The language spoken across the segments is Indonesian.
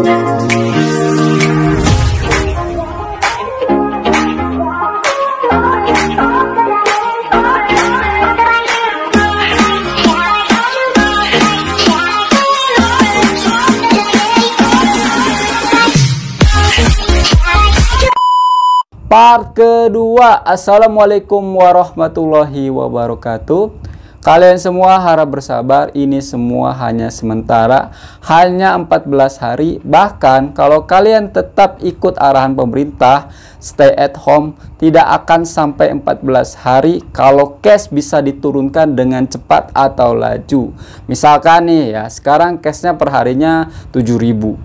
Part kedua. Assalamualaikum warahmatullahi wabarakatuh. Kalian semua harap bersabar, ini semua hanya sementara, hanya 14 hari. Bahkan kalau kalian tetap ikut arahan pemerintah stay at home, tidak akan sampai 14 hari kalau cash bisa diturunkan dengan cepat atau laju. Misalkan nih ya, sekarang cashnya per harinya 7.000.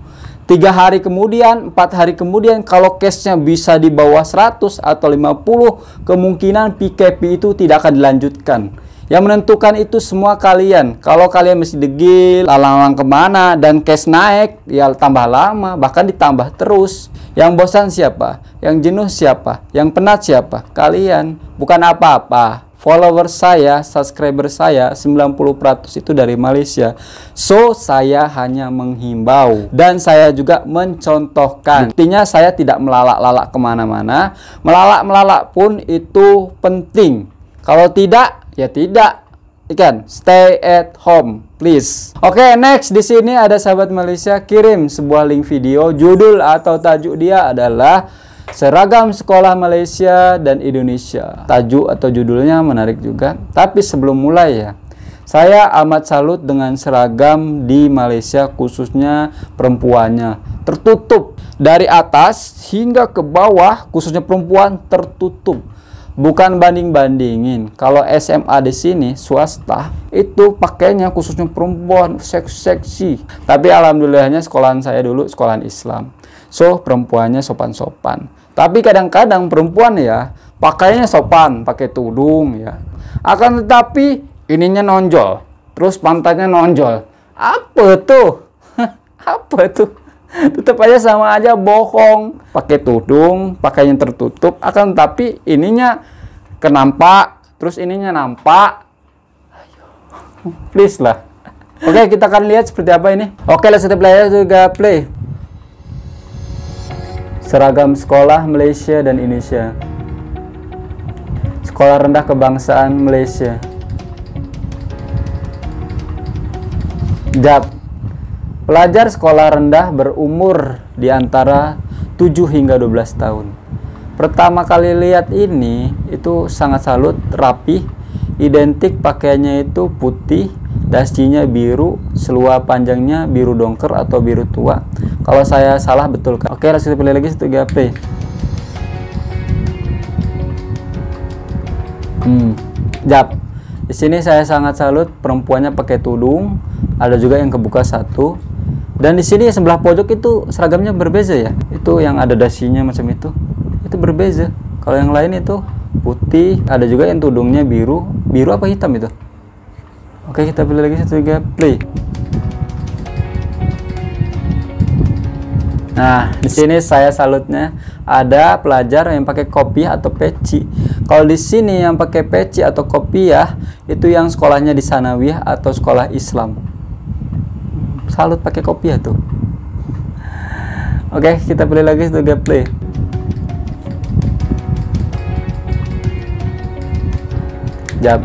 3 hari kemudian, 4 hari kemudian, kalau cashnya bisa di bawah 100 atau 50, kemungkinan PKP itu tidak akan dilanjutkan. Yang menentukan itu semua kalian. Kalau kalian masih degil, lalang-lalang kemana, dan cash naik, ya tambah lama, bahkan ditambah terus. Yang bosan siapa? Yang jenuh siapa? Yang penat siapa? Kalian. Bukan apa-apa. Follower saya, subscriber saya 90% itu dari Malaysia. So, saya hanya menghimbau dan saya juga mencontohkan. Buktinya saya tidak melalak-lalak kemana-mana. Melalak-melalak pun itu penting. Kalau tidak, ya tidak. Ikan, stay at home, please. Oke, next di sini ada sahabat Malaysia kirim sebuah link video. Judul atau tajuk dia adalah Seragam Sekolah Malaysia dan Indonesia. Tajuk atau judulnya menarik juga. Tapi sebelum mulai ya, saya amat salut dengan seragam di Malaysia, khususnya perempuannya. Tertutup dari atas hingga ke bawah, khususnya perempuan tertutup. Bukan banding-bandingin. Kalau SMA di sini swasta itu pakainya khususnya perempuan seksi. Tapi alhamdulillahnya sekolahan saya dulu sekolahan Islam. So perempuannya sopan-sopan. Tapi kadang-kadang perempuan ya pakainya sopan, pakai tudung ya. Akan tetapi ininya nonjol, terus pantatnya nonjol. Apa tuh? Apa tuh? Tetap aja sama aja bohong. Pakai tudung, pakainya tertutup, akan tetapi ininya kenampak, terus ininya nampak. Ayo, please lah. Oke, kita akan lihat seperti apa ini. Oke, let's play juga play. Seragam sekolah Malaysia dan Indonesia. Sekolah rendah kebangsaan Malaysia. JAB. Pelajar sekolah rendah berumur di antara 7 hingga 12 tahun. Pertama kali lihat ini, itu sangat salut, rapi, identik pakaiannya itu putih, dasinya biru, seluar panjangnya biru dongker atau biru tua. Kalau saya salah betul. Oke, langsung kita pilih lagi 1 play. JAB. Di sini saya sangat salut, perempuannya pakai tudung, ada juga yang kebuka satu. Dan di sini sebelah pojok itu seragamnya berbeza ya. Itu yang ada dasinya macam itu berbeza. Kalau yang lain itu putih, ada juga yang tudungnya biru. Biru apa hitam itu? Oke, kita pilih lagi 1 play. Nah, di sini saya salutnya ada pelajar yang pakai kopiah atau peci. Kalau di sini yang pakai peci atau kopiah itu yang sekolahnya di sanawiyah atau sekolah Islam. Salut pakai kopiah tuh. Oke, kita pilih lagi 1 play. JAB.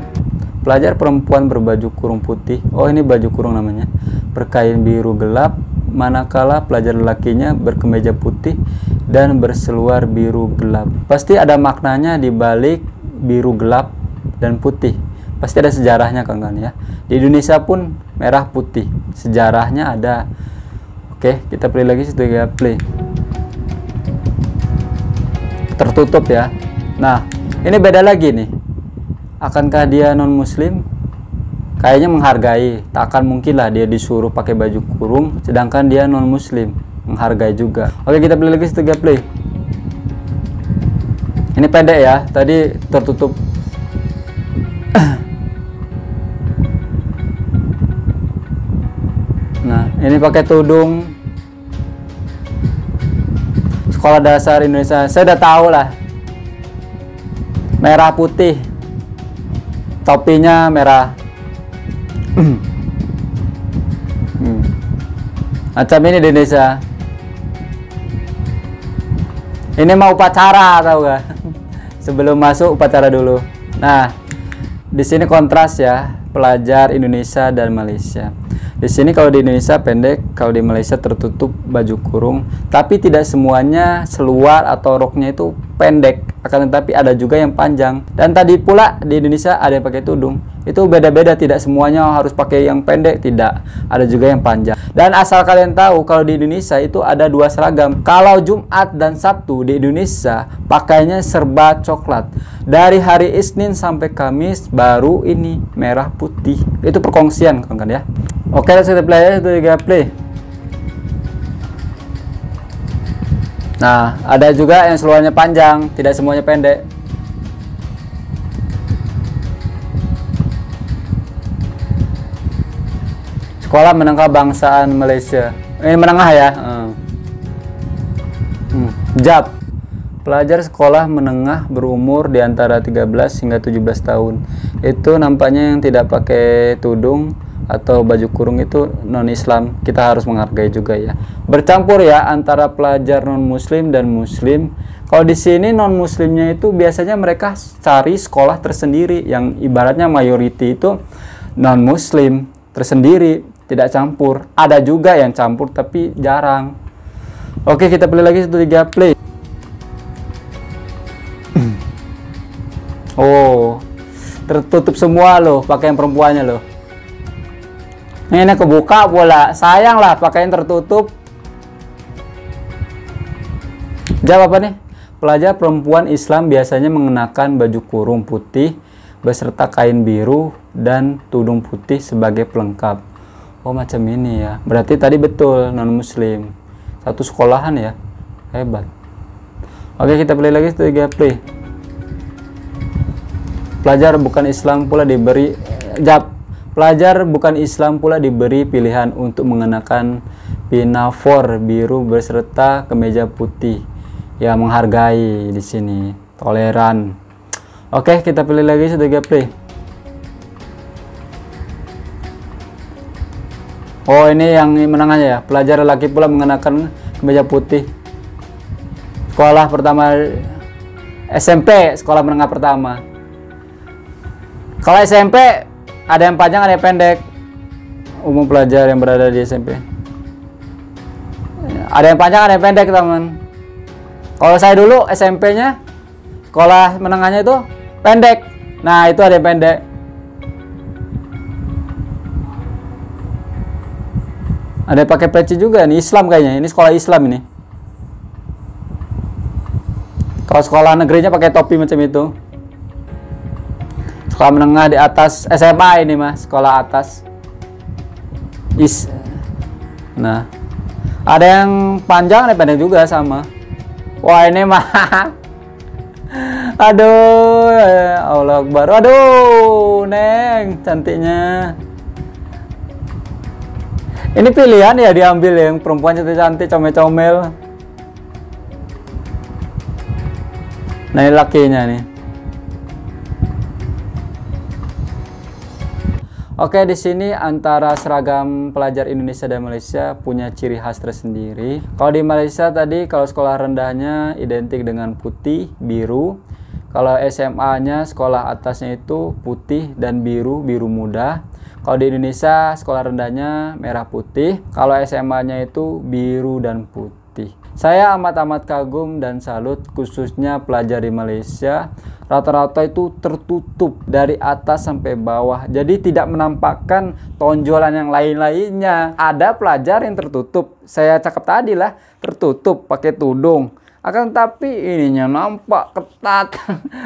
Pelajar perempuan berbaju kurung putih. Oh, ini baju kurung namanya. Berkain biru gelap, manakala pelajar lelakinya berkemeja putih dan berseluar biru gelap. Pasti ada maknanya di balik biru gelap dan putih. Pasti ada sejarahnya kawan-kawan ya. Di Indonesia pun merah putih. Sejarahnya ada. Oke, kita pilih lagi 1 play. Tertutup ya. Nah, ini beda lagi nih. Akankah dia non muslim? Kayaknya menghargai. Tak akan mungkin lah dia disuruh pakai baju kurung sedangkan dia non muslim. Menghargai juga. Oke, kita pilih lagi 1 play. Ini pendek ya, tadi tertutup. Nah, ini pakai tudung. Sekolah dasar Indonesia. Saya udah tahu lah. Merah putih. Topinya merah. Macam ini di Indonesia. Ini mau upacara tahu gak? Sebelum masuk upacara dulu. Nah, di sini kontras ya, pelajar Indonesia dan Malaysia. Di sini kalau di Indonesia pendek, kalau di Malaysia tertutup baju kurung. Tapi tidak semuanya seluar atau roknya itu pendek, akan tetapi ada juga yang panjang. Dan tadi pula di Indonesia ada yang pakai tudung. Itu beda-beda, tidak semuanya harus pakai yang pendek, tidak. Ada juga yang panjang. Dan asal kalian tahu, kalau di Indonesia itu ada dua seragam. Kalau Jumat dan Sabtu di Indonesia pakainya serba coklat. Dari hari Isnin sampai Kamis baru ini merah putih. Itu perkongsian kan ya. Oke, kita play ya, itu juga play. Nah, ada juga yang seluarnya panjang, tidak semuanya pendek. Sekolah Menengah Bangsaan Malaysia. Ini menengah ya. JAB. Pelajar sekolah menengah berumur di antara 13 hingga 17 tahun. Itu nampaknya yang tidak pakai tudung atau baju kurung itu non-Islam. Kita harus menghargai juga ya. Bercampur ya antara pelajar non-muslim dan muslim. Kalau di sini non-muslimnya itu biasanya mereka cari sekolah tersendiri yang ibaratnya mayoriti itu non-muslim tersendiri, tidak campur. Ada juga yang campur tapi jarang. Oke, kita play lagi 1-3 play. Oh, tertutup semua loh pakaian perempuannya loh. Ini kebuka pula. Sayang lah pakaian tertutup. Jawab apa nih? Pelajar perempuan Islam biasanya mengenakan baju kurung putih beserta kain biru dan tudung putih sebagai pelengkap. Oh, macam ini ya. Berarti tadi betul non-muslim. Satu sekolahan ya. Hebat. Oke, kita play lagi 3 play. Pelajar bukan Islam pula diberi Pelajar bukan Islam pula diberi pilihan untuk mengenakan pinafore biru beserta kemeja putih. Ya, menghargai di sini, toleran. Oke, kita pilih lagi 3 play. Oh, ini yang menengahnya ya. Pelajar laki pula mengenakan kemeja putih. Sekolah pertama SMP, sekolah menengah pertama. Kalau SMP ada yang panjang, ada yang pendek. Umum pelajar yang berada di SMP. Ada yang panjang, ada yang pendek, teman. Kalau saya dulu SMP-nya, sekolah menengahnya itu pendek. Nah, itu ada yang pendek. Ada yang pakai peci juga nih, Islam kayaknya. Ini sekolah Islam ini. Kalau sekolah negerinya pakai topi macam itu. Sekolah menengah di atas SMA ini mas, sekolah atas. Nah, ada yang panjang, ada yang pendek juga sama. Wah, ini mah. Aduh, Allah Akbar. Aduh, Neng, cantiknya. Ini pilihan ya, diambil yang perempuan cantik-cantik, comel-comel. Nah, ini lakinya nih. Oke, di sini antara seragam pelajar Indonesia dan Malaysia punya ciri khas tersendiri. Kalau di Malaysia tadi, kalau sekolah rendahnya identik dengan putih, biru. Kalau SMA-nya, sekolah atasnya itu putih dan biru, biru muda. Kalau di Indonesia, sekolah rendahnya merah putih. Kalau SMA-nya itu biru dan putih. Saya amat-amat kagum dan salut khususnya pelajar di Malaysia. Rata-rata itu tertutup dari atas sampai bawah. Jadi tidak menampakkan tonjolan yang lain-lainnya. Ada pelajar yang tertutup. Saya cakap tadi lah, tertutup pakai tudung. Akan tapi ininya nampak ketat.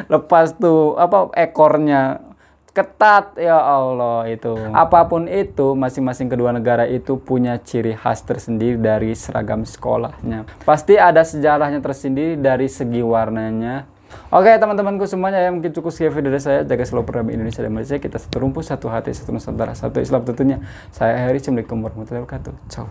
Lepas tuh apa ekornya ketat, ya Allah itu. Apapun itu, masing-masing kedua negara itu punya ciri khas tersendiri dari seragam sekolahnya. Pasti ada sejarahnya tersendiri dari segi warnanya. Oke teman-temanku semuanya, ya mungkin cukup sekian video dari saya. Jaga selalu perdamaian Indonesia dan Malaysia. Kita satu rumput, satu hati, satu nusantara, satu Islam tentunya. Saya Heri. Assalamualaikum warahmatullahi wabarakatuh. Ciao.